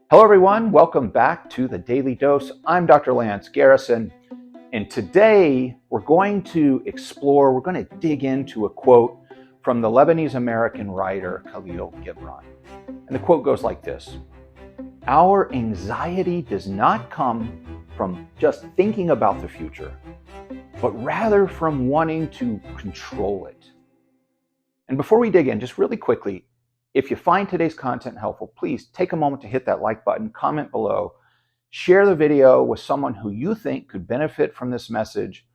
Hello, everyone. Welcome back to the Daily Dose. I'm Dr. Lance Garrison, and today we're going to dig into a quote from the Lebanese American writer Khalil Gibran. And the quote goes like this: "Our anxiety does not come from just thinking about the future, but rather from wanting to control it." And before we dig in, just really quickly, if you find today's content helpful, please take a moment to hit that like button, comment below, share the video with someone who you think could benefit from this message.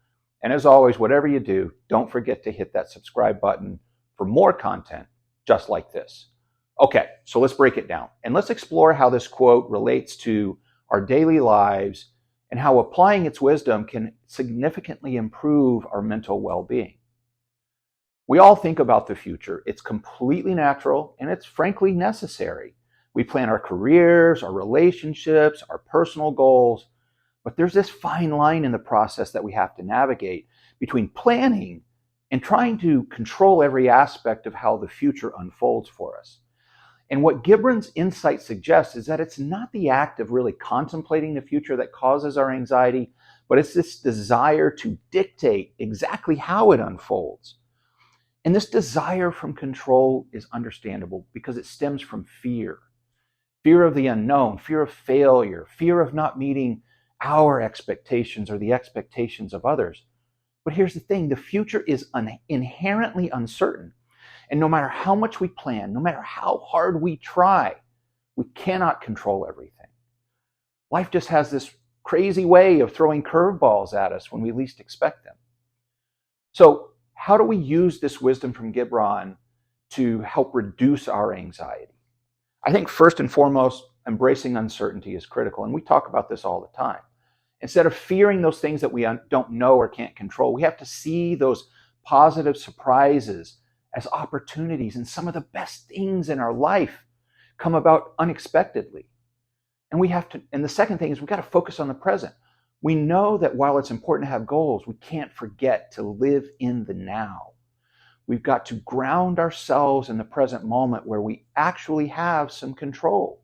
And as always, whatever you do, don't forget to hit that subscribe button for more content just like this. Okay, so let's break it down and let's explore how this quote relates to our daily lives and how applying its wisdom can significantly improve our mental well-being. We all think about the future. It's completely natural and it's frankly necessary. We plan our careers, our relationships, our personal goals, but there's this fine line in the process that we have to navigate between planning and trying to control every aspect of how the future unfolds for us. And what Gibran's insight suggests is that it's not the act of really contemplating the future that causes our anxiety, but it's this desire to dictate exactly how it unfolds. And this desire from control is understandable because it stems from fear. Fear of the unknown, fear of failure, fear of not meeting our expectations or the expectations of others. But here's the thing, the future is inherently uncertain. And no matter how much we plan, no matter how hard we try, we cannot control everything. Life just has this crazy way of throwing curveballs at us when we least expect them. So, how do we use this wisdom from Gibran to help reduce our anxiety? I think first and foremost, embracing uncertainty is critical, and we talk about this all the time. Instead of fearing those things that we don't know or can't control, we have to see those positive surprises as opportunities, and some of the best things in our life come about unexpectedly. And the second thing is we got to focus on the present. We know that while it's important to have goals, we can't forget to live in the now. We've got to ground ourselves in the present moment where we actually have some control.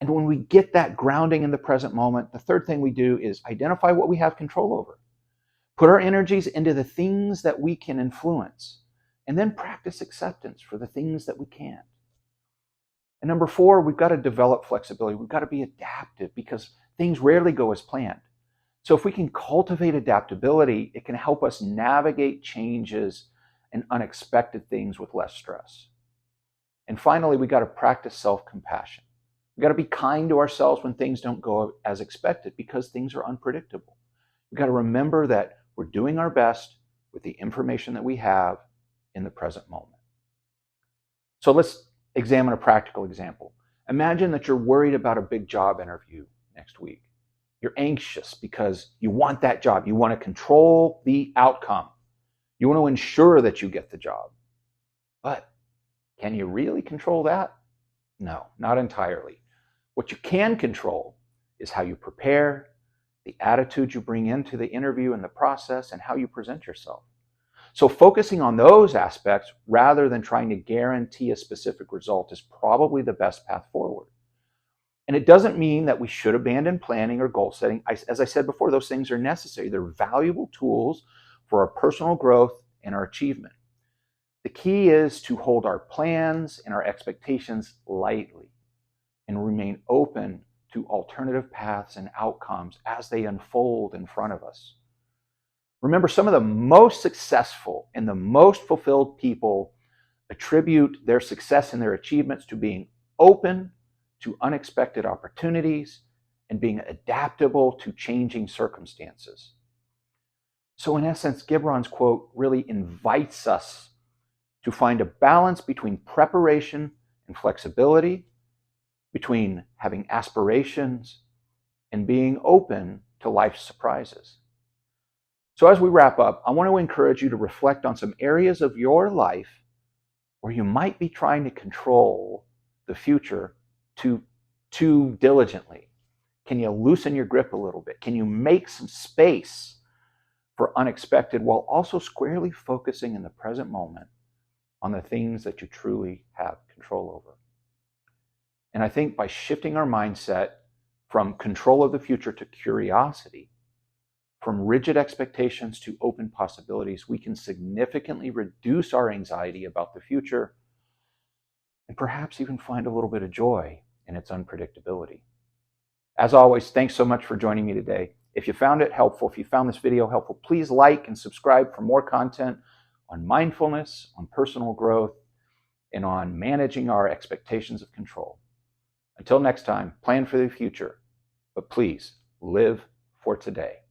And when we get that grounding in the present moment, the third thing we do is identify what we have control over. Put our energies into the things that we can influence, and then practice acceptance for the things that we can't. And number 4, we've got to develop flexibility. We've got to be adaptive because things rarely go as planned. So if we can cultivate adaptability, it can help us navigate changes and unexpected things with less stress. And finally, we got to practice self-compassion. We got to be kind to ourselves when things don't go as expected because things are unpredictable. We got to remember that we're doing our best with the information that we have in the present moment. So let's examine a practical example. Imagine that you're worried about a big job interview next week. You're anxious because you want that job. You want to control the outcome. You want to ensure that you get the job. But can you really control that? No, not entirely. What you can control is how you prepare, the attitude you bring into the interview and the process, and how you present yourself. So focusing on those aspects rather than trying to guarantee a specific result is probably the best path forward. And it doesn't mean that we should abandon planning or goal setting. As I said before, those things are necessary. They're valuable tools for our personal growth and our achievement. The key is to hold our plans and our expectations lightly and remain open to alternative paths and outcomes as they unfold in front of us. Remember, some of the most successful and the most fulfilled people attribute their success and their achievements to being open to unexpected opportunities and being adaptable to changing circumstances. So in essence, Gibran's quote really invites us to find a balance between preparation and flexibility, between having aspirations and being open to life's surprises. So as we wrap up, I want to encourage you to reflect on some areas of your life where you might be trying to control the future too diligently. Can you loosen your grip a little bit? Can you make some space for unexpected while also squarely focusing in the present moment on the things that you truly have control over? And I think by shifting our mindset from control of the future to curiosity, from rigid expectations to open possibilities, we can significantly reduce our anxiety about the future and perhaps even find a little bit of joy in its unpredictability. As always, thanks so much for joining me today. If you found it helpful, if you found this video helpful, please like and subscribe for more content on mindfulness, on personal growth, and on managing our expectations of control. Until next time, plan for the future, but please live for today.